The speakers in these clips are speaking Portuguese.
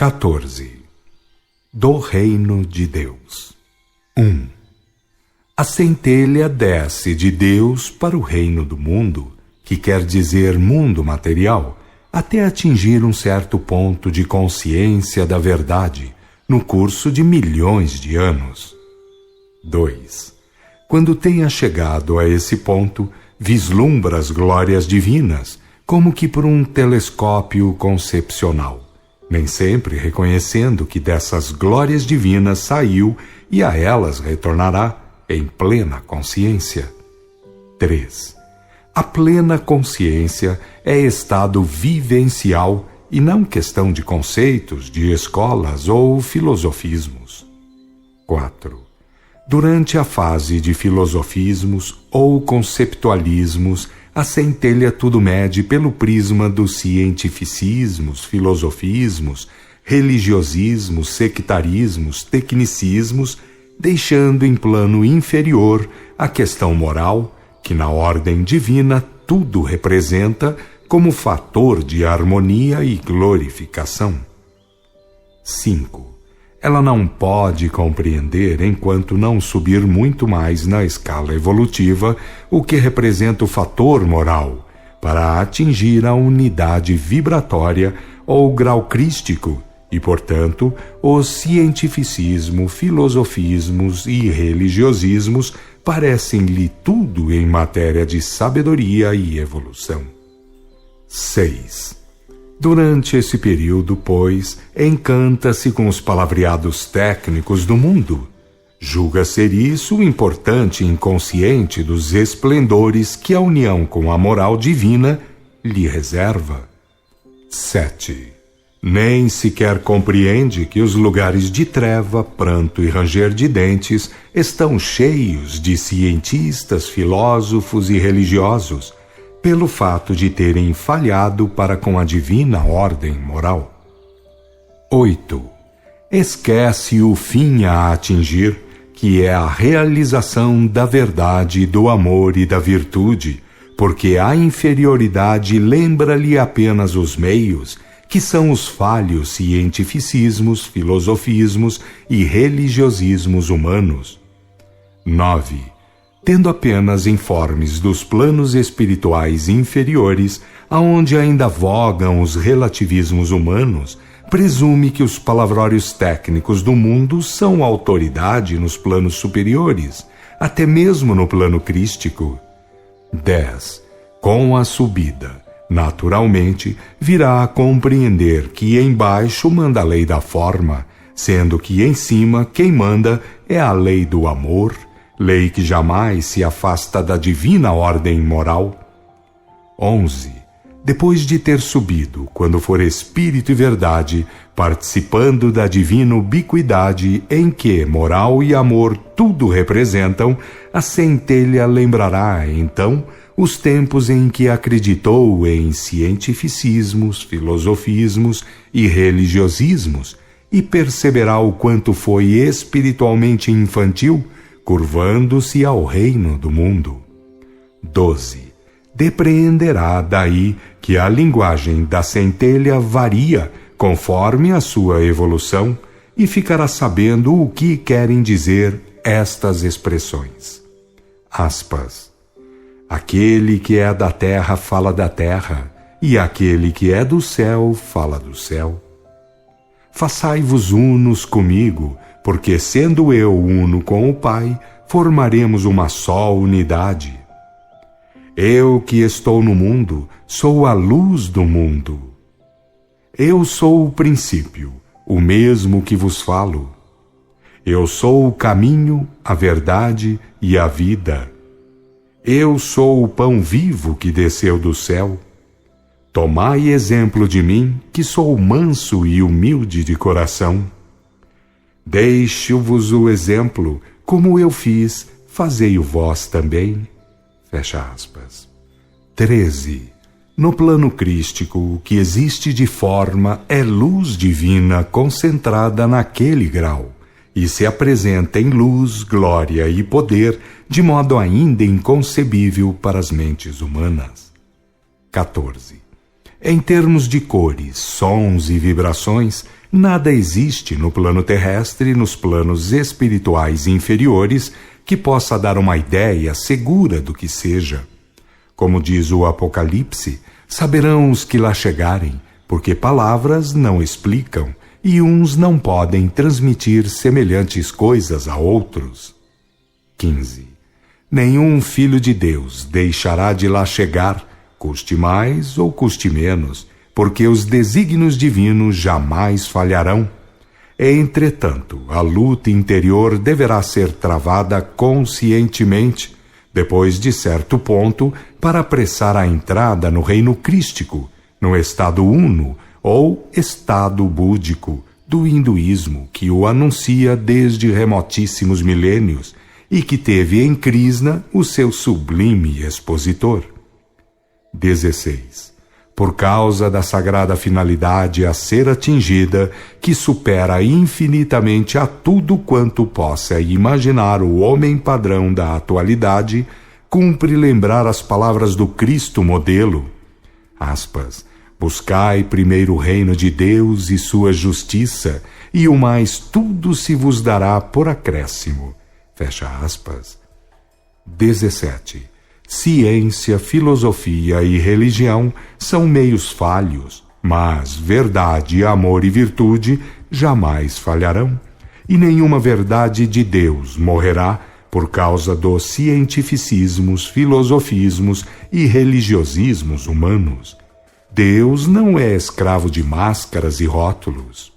14. Do reino de Deus. 1. A centelha desce de Deus para o reino do mundo, que quer dizer mundo material, até atingir um certo ponto de consciência da verdade, no curso de milhões de anos. 2. Quando tenha chegado a esse ponto, vislumbra as glórias divinas, como que por um telescópio concepcional, nem sempre reconhecendo que dessas glórias divinas saiu e a elas retornará em plena consciência. 3. A plena consciência é estado vivencial e não questão de conceitos, de escolas ou filosofismos. 4. Durante a fase de filosofismos ou conceptualismos, a centelha tudo mede pelo prisma dos cientificismos, filosofismos, religiosismos, sectarismos, tecnicismos, deixando em plano inferior a questão moral, que na ordem divina tudo representa como fator de harmonia e glorificação. 5. Ela não pode compreender, enquanto não subir muito mais na escala evolutiva, o que representa o fator moral, para atingir a unidade vibratória ou grau crístico, e, portanto, os cientificismo, filosofismos e religiosismos parecem-lhe tudo em matéria de sabedoria e evolução. 6. Durante esse período, pois, encanta-se com os palavreados técnicos do mundo. Julga ser isso o importante inconsciente dos esplendores que a união com a moral divina lhe reserva. 7. Nem sequer compreende que os lugares de treva, pranto e ranger de dentes estão cheios de cientistas, filósofos e religiosos, pelo fato de terem falhado para com a divina ordem moral. 8. Esquece o fim a atingir, que é a realização da verdade, do amor e da virtude, porque a inferioridade lembra-lhe apenas os meios, que são os falhos cientificismos, filosofismos e religiosismos humanos. 9. Tendo apenas informes dos planos espirituais inferiores, aonde ainda vogam os relativismos humanos, presume que os palavrórios técnicos do mundo são autoridade nos planos superiores, até mesmo no plano crístico. 10. Com a subida, naturalmente, virá a compreender que embaixo manda a lei da forma, sendo que em cima quem manda é a lei do amor, lei que jamais se afasta da divina ordem moral. 11. Depois de ter subido, quando for espírito e verdade, participando da divina ubiquidade em que moral e amor tudo representam, a centelha lembrará, então, os tempos em que acreditou em cientificismos, filosofismos e religiosismos, e perceberá o quanto foi espiritualmente infantil, curvando-se ao reino do mundo. 12. Depreenderá daí que a linguagem da centelha varia conforme a sua evolução e ficará sabendo o que querem dizer estas expressões. Aspas. Aquele que é da terra fala da terra, e aquele que é do céu fala do céu. Façai-vos unos comigo, porque sendo eu uno com o Pai, formaremos uma só unidade. Eu que estou no mundo, sou a luz do mundo. Eu sou o princípio, o mesmo que vos falo. Eu sou o caminho, a verdade e a vida. Eu sou o pão vivo que desceu do céu. Tomai exemplo de mim, que sou manso e humilde de coração. Deixo-vos o exemplo, como eu fiz, fazei-o vós também. Fecha aspas. 13. No plano crístico, o que existe de forma é luz divina concentrada naquele grau, e se apresenta em luz, glória e poder, de modo ainda inconcebível para as mentes humanas. 14. Em termos de cores, sons e vibrações, Nada existe no plano terrestre e nos planos espirituais inferiores que possa dar uma ideia segura do que seja. Como diz o Apocalipse, saberão os que lá chegarem, porque palavras não explicam, e uns não podem transmitir semelhantes coisas a outros. 15. Nenhum filho de Deus deixará de lá chegar, custe mais ou custe menos, porque os desígnios divinos jamais falharão. Entretanto, a luta interior deverá ser travada conscientemente, depois de certo ponto, para apressar a entrada no reino crístico, no estado uno ou estado búdico do hinduísmo, que o anuncia desde remotíssimos milênios e que teve em Krishna o seu sublime expositor. 16. Por causa da sagrada finalidade a ser atingida, que supera infinitamente a tudo quanto possa imaginar o homem padrão da atualidade, cumpre lembrar as palavras do Cristo modelo. Aspas, buscai primeiro o reino de Deus e sua justiça, e o mais tudo se vos dará por acréscimo. Fecha aspas. 17. Ciência, filosofia e religião são meios falhos, mas verdade, amor e virtude jamais falharão, e nenhuma verdade de Deus morrerá por causa dos cientificismos, filosofismos e religiosismos humanos. Deus não é escravo de máscaras e rótulos.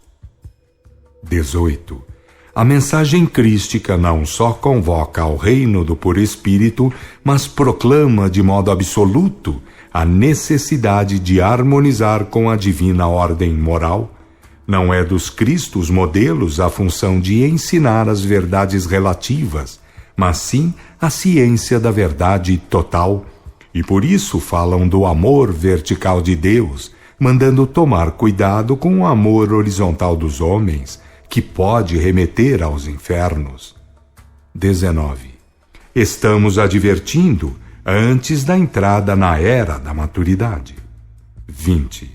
18. A mensagem crística não só convoca ao reino do puro espírito, mas proclama de modo absoluto a necessidade de harmonizar com a divina ordem moral. Não é dos Cristos modelos a função de ensinar as verdades relativas, mas sim a ciência da verdade total. E por isso falam do amor vertical de Deus, mandando tomar cuidado com o amor horizontal dos homens, que pode remeter aos infernos. 19. Estamos advertindo antes da entrada na era da maturidade. 20.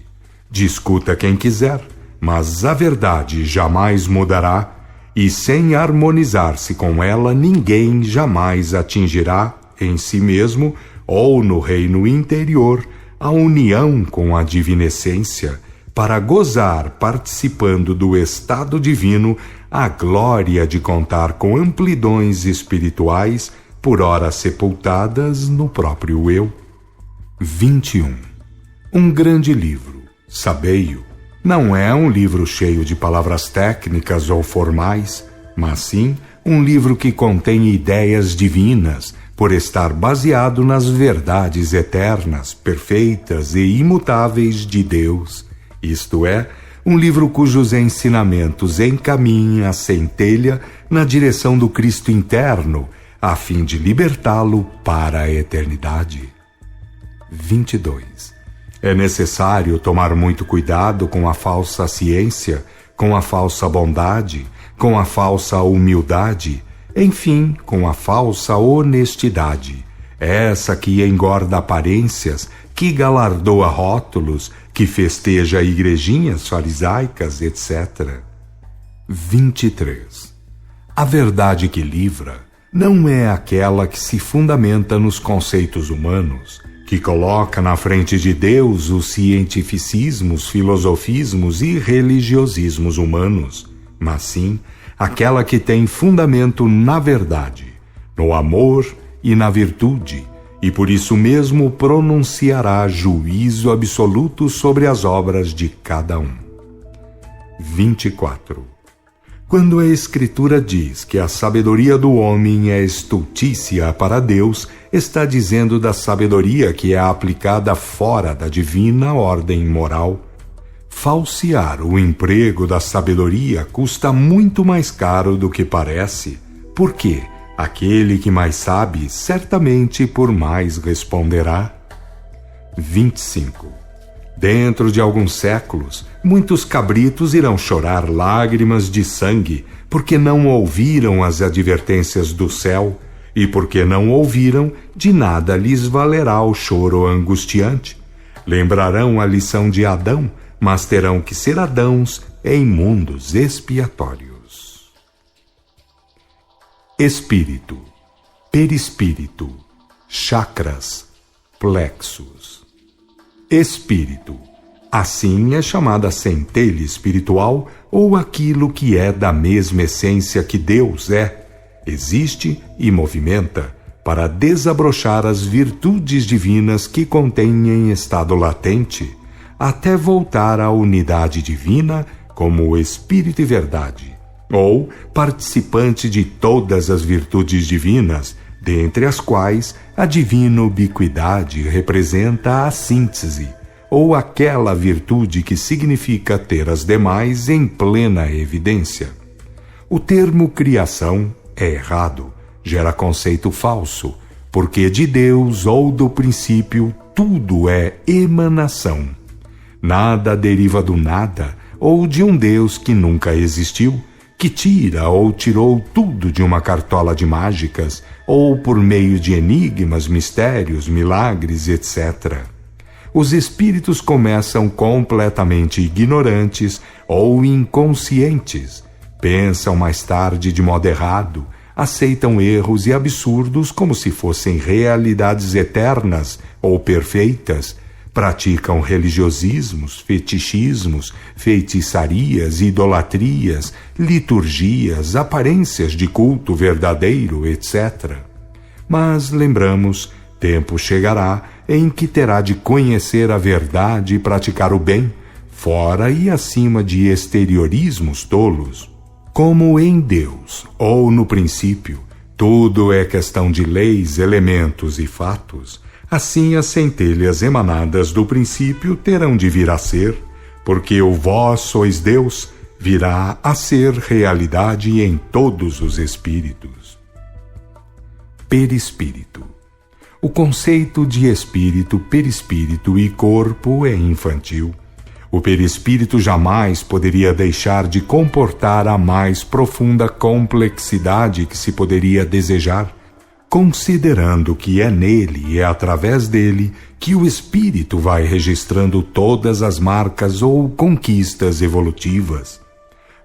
Discuta quem quiser, mas a verdade jamais mudará, e sem harmonizar-se com ela, ninguém jamais atingirá em si mesmo ou no reino interior a união com a divina essência, para gozar, participando do estado divino, a glória de contar com amplidões espirituais, por ora sepultadas no próprio eu. 21. Um grande livro, sabei-o, não é um livro cheio de palavras técnicas ou formais, mas sim um livro que contém ideias divinas, por estar baseado nas verdades eternas, perfeitas e imutáveis de Deus. Isto é, um livro cujos ensinamentos encaminham a centelha na direção do Cristo interno, a fim de libertá-lo para a eternidade. 22. É necessário tomar muito cuidado com a falsa ciência, com a falsa bondade, com a falsa humildade, enfim, com a falsa honestidade, essa que engorda aparências, que galardoa rótulos, que festeja igrejinhas farisaicas, etc. 23. A verdade que livra não é aquela que se fundamenta nos conceitos humanos, que coloca na frente de Deus os cientificismos, filosofismos e religiosismos humanos, mas sim aquela que tem fundamento na verdade, no amor e na virtude, e por isso mesmo pronunciará juízo absoluto sobre as obras de cada um. 24. Quando a Escritura diz que a sabedoria do homem é estultícia para Deus, está dizendo da sabedoria que é aplicada fora da divina ordem moral. Falsear o emprego da sabedoria custa muito mais caro do que parece, porque aquele que mais sabe, certamente por mais responderá. 25. Dentro de alguns séculos, muitos cabritos irão chorar lágrimas de sangue, porque não ouviram as advertências do céu, e porque não ouviram, de nada lhes valerá o choro angustiante. Lembrarão a lição de Adão, mas terão que ser Adãos em mundos expiatórios. Espírito, perispírito, chakras, plexos. Espírito, assim é chamada centelha espiritual ou aquilo que é da mesma essência que Deus é, existe e movimenta para desabrochar as virtudes divinas que contém em estado latente, até voltar à unidade divina como Espírito e Verdade, ou participante de todas as virtudes divinas, dentre as quais a divina ubiquidade representa a síntese, ou aquela virtude que significa ter as demais em plena evidência. O termo criação é errado, gera conceito falso, porque de Deus ou do princípio tudo é emanação. Nada deriva do nada ou de um Deus que nunca existiu, que tira ou tirou tudo de uma cartola de mágicas ou por meio de enigmas, mistérios, milagres, etc. Os espíritos começam completamente ignorantes ou inconscientes, pensam mais tarde de modo errado, aceitam erros e absurdos como se fossem realidades eternas ou perfeitas, praticam religiosismos, fetichismos, feitiçarias, idolatrias, liturgias, aparências de culto verdadeiro, etc. Mas lembramos, tempo chegará em que terá de conhecer a verdade e praticar o bem, fora e acima de exteriorismos tolos. Como em Deus, ou no princípio, tudo é questão de leis, elementos e fatos, assim as centelhas emanadas do princípio terão de vir a ser, porque o vós sois Deus virá a ser realidade em todos os espíritos. Perispírito. O conceito de espírito, perispírito e corpo é infantil. O perispírito jamais poderia deixar de comportar a mais profunda complexidade que se poderia desejar, considerando que é nele e é através dele que o espírito vai registrando todas as marcas ou conquistas evolutivas.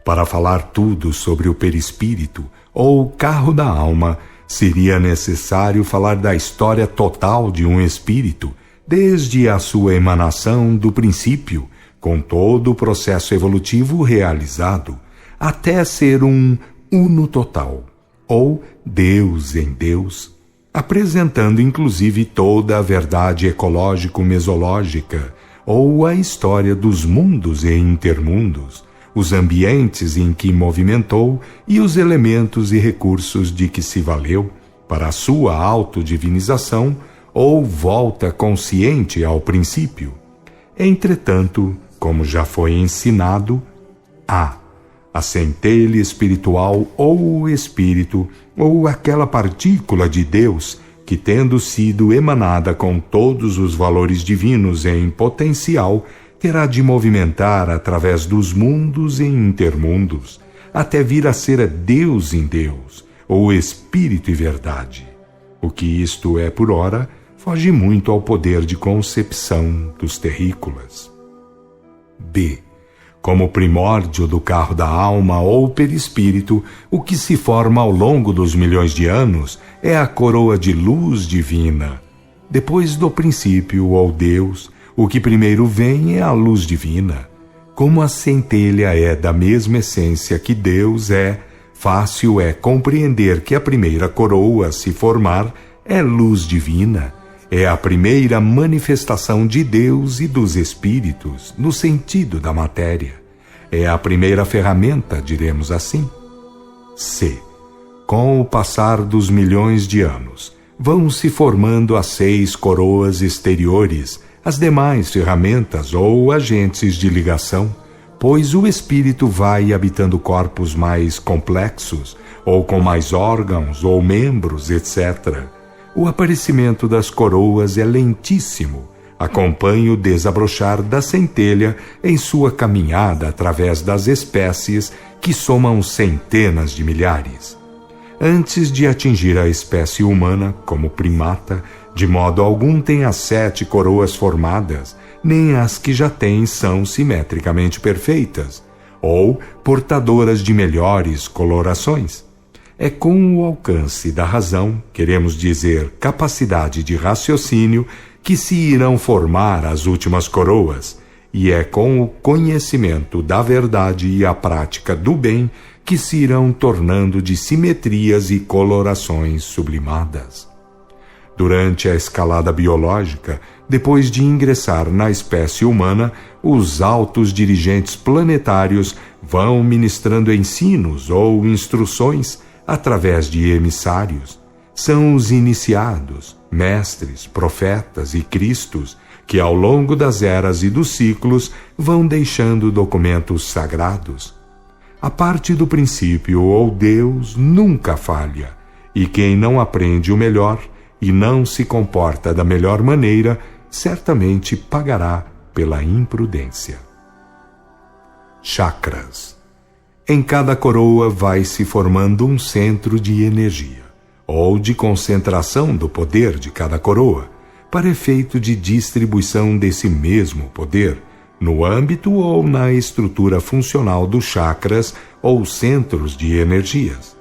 Para falar tudo sobre o perispírito, ou carro da alma, seria necessário falar da história total de um espírito, desde a sua emanação do princípio, com todo o processo evolutivo realizado, até ser um uno total, ou Deus em Deus, apresentando inclusive toda a verdade ecológico-mesológica, ou a história dos mundos e intermundos, os ambientes em que movimentou e os elementos e recursos de que se valeu para a sua autodivinização ou volta consciente ao princípio. Entretanto, como já foi ensinado, a centelha espiritual ou o espírito ou aquela partícula de Deus que, tendo sido emanada com todos os valores divinos em potencial, terá de movimentar através dos mundos e intermundos, até vir a ser Deus em Deus, ou Espírito e Verdade. O que isto é por ora, foge muito ao poder de concepção dos terrícolas. B. Como primórdio do carro da alma ou perispírito, o que se forma ao longo dos milhões de anos é a coroa de luz divina. Depois do princípio ou Deus, o que primeiro vem é a luz divina. Como a centelha é da mesma essência que Deus é, fácil é compreender que a primeira coroa a se formar é luz divina. É a primeira manifestação de Deus e dos espíritos, no sentido da matéria. É a primeira ferramenta, diremos assim. C. Com o passar dos milhões de anos, vão se formando as 6 coroas exteriores, as demais ferramentas ou agentes de ligação, pois o espírito vai habitando corpos mais complexos, ou com mais órgãos ou membros, etc. O aparecimento das coroas é lentíssimo, acompanha o desabrochar da centelha em sua caminhada através das espécies que somam centenas de milhares. Antes de atingir a espécie humana, como primata, de modo algum tem as 7 coroas formadas, nem as que já tem são simetricamente perfeitas. ou portadoras de melhores colorações. É com o alcance da razão, queremos dizer capacidade de raciocínio, que se irão formar as últimas coroas, e é com o conhecimento da verdade e a prática do bem que se irão tornando de simetrias e colorações sublimadas. Durante a escalada biológica, depois de ingressar na espécie humana, os altos dirigentes planetários vão ministrando ensinos ou instruções através de emissários. São os iniciados, mestres, profetas e cristos que ao longo das eras e dos ciclos vão deixando documentos sagrados. A parte do princípio ou Deus nunca falha, e quem não aprende o melhor e não se comporta da melhor maneira, certamente pagará pela imprudência. Chakras. Em cada coroa vai se formando um centro de energia, ou de concentração do poder de cada coroa, para efeito de distribuição desse mesmo poder, no âmbito ou na estrutura funcional dos chakras ou centros de energias.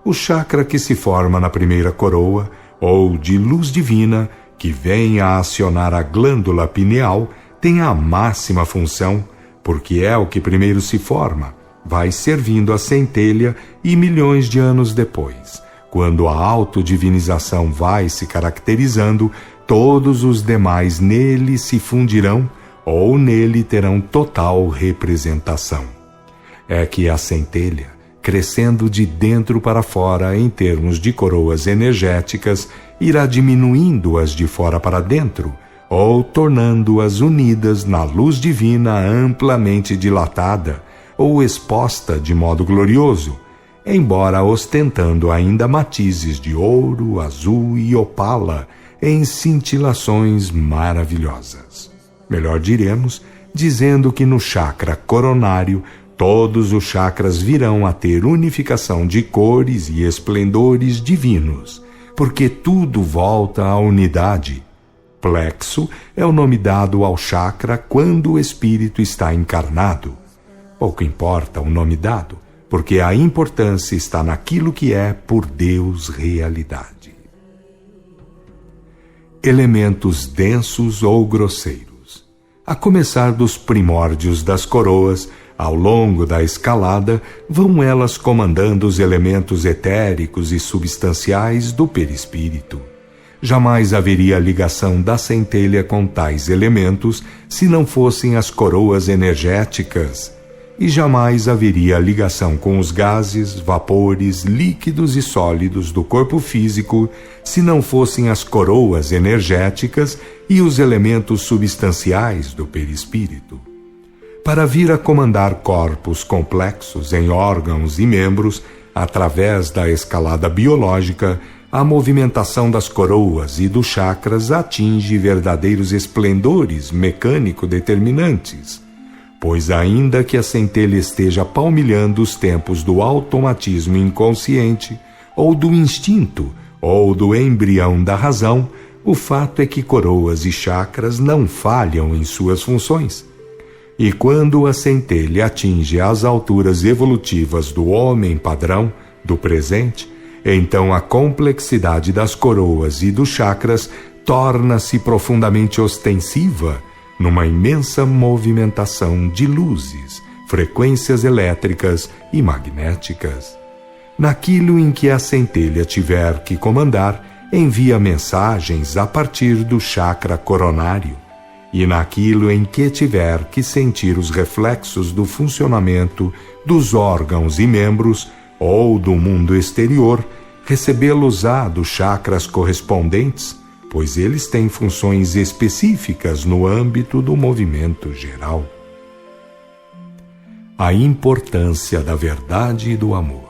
O chakra que se forma na primeira coroa, ou de luz divina, que vem a acionar a glândula pineal, tem a máxima função, porque é o que primeiro se forma, vai servindo a centelha e milhões de anos depois, quando a autodivinização vai se caracterizando, todos os demais nele se fundirão ou nele terão total representação. É que a centelha, crescendo de dentro para fora em termos de coroas energéticas, irá diminuindo-as de fora para dentro, ou tornando-as unidas na luz divina amplamente dilatada, ou exposta de modo glorioso, embora ostentando ainda matizes de ouro, azul e opala em cintilações maravilhosas. Melhor diremos, dizendo que no chakra coronário todos os chakras virão a ter unificação de cores e esplendores divinos, porque tudo volta à unidade. Plexo é o nome dado ao chakra quando o espírito está encarnado. Pouco importa o nome dado, porque a importância está naquilo que é por Deus realidade. Elementos densos ou grosseiros. A começar dos primórdios das coroas, ao longo da escalada, vão elas comandando os elementos etéricos e substanciais do perispírito. Jamais haveria ligação da centelha com tais elementos se não fossem as coroas energéticas, e jamais haveria ligação com os gases, vapores, líquidos e sólidos do corpo físico se não fossem as coroas energéticas e os elementos substanciais do perispírito. Para vir a comandar corpos complexos em órgãos e membros, através da escalada biológica, a movimentação das coroas e dos chakras atinge verdadeiros esplendores mecânico-determinantes, pois ainda que a centelha esteja palmilhando os tempos do automatismo inconsciente, ou do instinto, ou do embrião da razão, o fato é que coroas e chakras não falham em suas funções. E quando a centelha atinge as alturas evolutivas do homem padrão, do presente, então a complexidade das coroas e dos chakras torna-se profundamente ostensiva numa imensa movimentação de luzes, frequências elétricas e magnéticas. Naquilo em que a centelha tiver que comandar, envia mensagens a partir do chakra coronário, e naquilo em que tiver que sentir os reflexos do funcionamento dos órgãos e membros ou do mundo exterior, recebê-los-á dos chakras correspondentes, pois eles têm funções específicas no âmbito do movimento geral. A importância da verdade e do amor.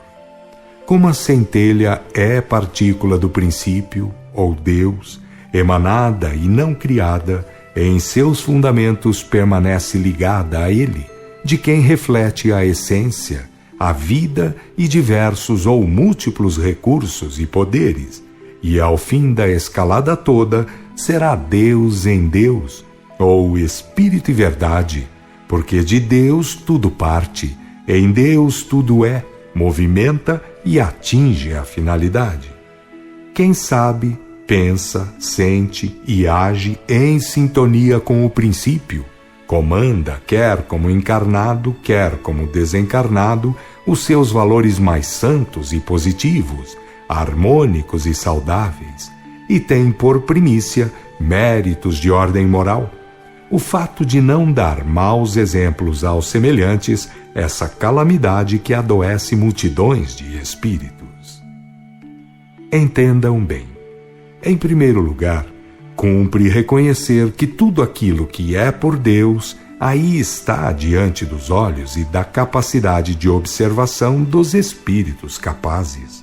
Como a centelha é partícula do princípio, ou Deus, emanada e não criada, em seus fundamentos permanece ligada a Ele, de quem reflete a essência, a vida e diversos ou múltiplos recursos e poderes, e ao fim da escalada toda será Deus em Deus, ou Espírito e Verdade, porque de Deus tudo parte, Em Deus tudo é, movimenta e atinge a finalidade. Quem sabe, pensa, sente e age em sintonia com o princípio, comanda, quer como encarnado, quer como desencarnado, os seus valores mais santos e positivos, harmônicos e saudáveis, e tem por primícia méritos de ordem moral. O fato de não dar maus exemplos aos semelhantes, essa calamidade que adoece multidões de espíritos. Entendam bem. Em primeiro lugar, cumpre reconhecer que tudo aquilo que é por Deus aí está diante dos olhos e da capacidade de observação dos espíritos capazes.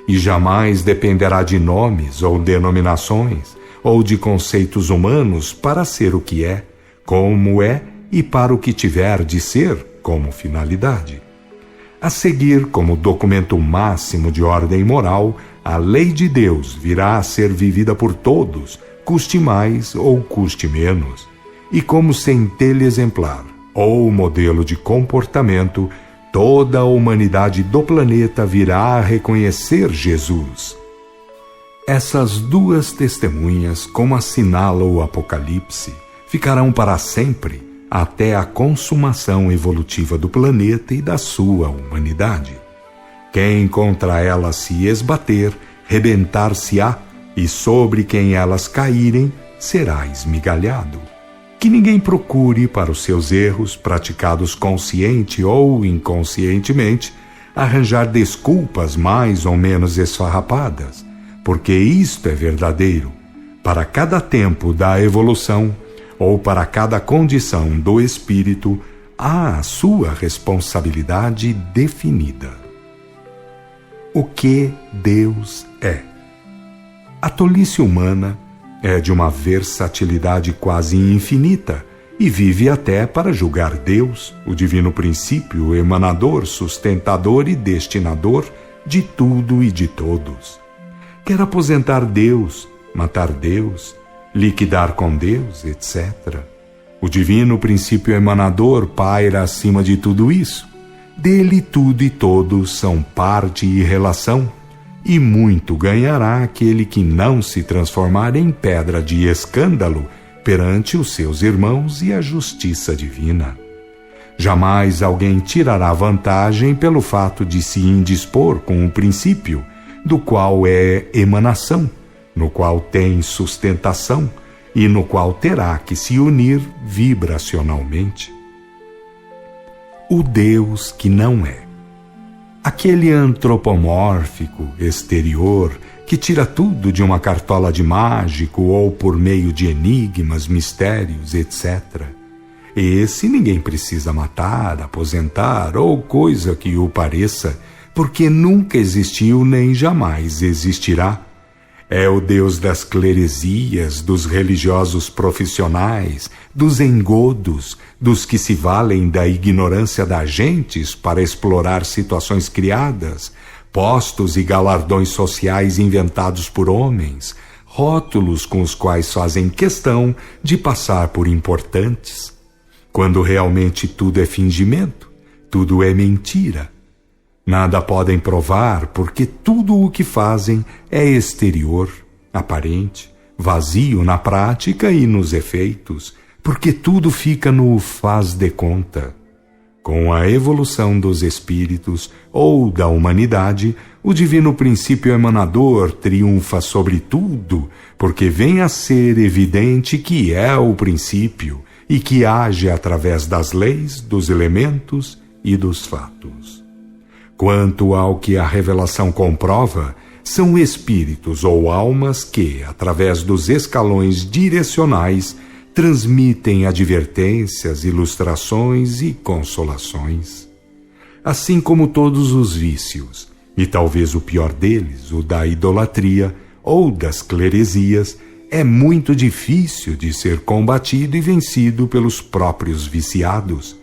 E jamais dependerá de nomes ou denominações, ou de conceitos humanos para ser o que é, como é e para o que tiver de ser como finalidade. A seguir, como documento máximo de ordem moral, a lei de Deus virá a ser vivida por todos, custe mais ou custe menos, e como centelha exemplar ou modelo de comportamento, toda a humanidade do planeta virá a reconhecer Jesus. Essas duas testemunhas, como assinala o Apocalipse, ficarão para sempre até a consumação evolutiva do planeta e da sua humanidade. Quem contra elas se esbater, rebentar-se-á, e sobre quem elas caírem, será esmigalhado. Que ninguém procure, para os seus erros, praticados consciente ou inconscientemente, arranjar desculpas mais ou menos esfarrapadas, porque isto é verdadeiro. Para cada tempo da evolução, ou para cada condição do espírito, há a sua responsabilidade definida. O que Deus é? A tolice humana é de uma versatilidade quase infinita e vive até para julgar Deus, o divino princípio emanador, sustentador e destinador de tudo e de todos. Quer aposentar Deus, matar Deus, liquidar com Deus, etc. O divino princípio emanador paira acima de tudo isso. Dele tudo e todos são parte e relação, e muito ganhará aquele que não se transformar em pedra de escândalo perante os seus irmãos e a justiça divina. Jamais alguém tirará vantagem pelo fato de se indispor com o princípio, do qual é emanação, no qual tem sustentação e no qual terá que se unir vibracionalmente. O Deus que não é. Aquele antropomórfico, exterior, que tira tudo de uma cartola de mágico ou por meio de enigmas, mistérios, etc. Esse ninguém precisa matar, aposentar ou coisa que o pareça, porque nunca existiu nem jamais existirá. É o Deus das cleresias, dos religiosos profissionais, dos engodos, dos que se valem da ignorância das gentes para explorar situações criadas, postos e galardões sociais inventados por homens, rótulos com os quais fazem questão de passar por importantes, quando realmente tudo é fingimento, tudo é mentira. Nada podem provar, porque tudo o que fazem é exterior, aparente, vazio na prática e nos efeitos, porque tudo fica no faz de conta. Com a evolução dos espíritos ou da humanidade, o divino princípio emanador triunfa sobre tudo, porque vem a ser evidente que é o princípio e que age através das leis, dos elementos e dos fatos. Quanto ao que a revelação comprova, são espíritos ou almas que, através dos escalões direcionais, transmitem advertências, ilustrações e consolações. Assim como todos os vícios, e talvez o pior deles, o da idolatria ou das cleresias, é muito difícil de ser combatido e vencido pelos próprios viciados,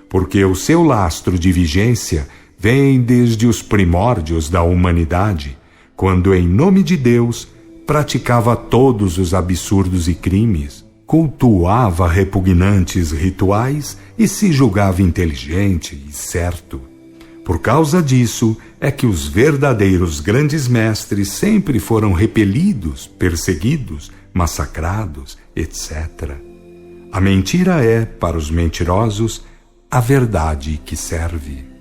porque o seu lastro de vigência vem desde os primórdios da humanidade, quando, em nome de Deus, praticava todos os absurdos e crimes, cultuava repugnantes rituais e se julgava inteligente e certo. Por causa disso é que os verdadeiros grandes mestres sempre foram repelidos, perseguidos, massacrados, etc. A mentira é, para os mentirosos, a verdade que serve.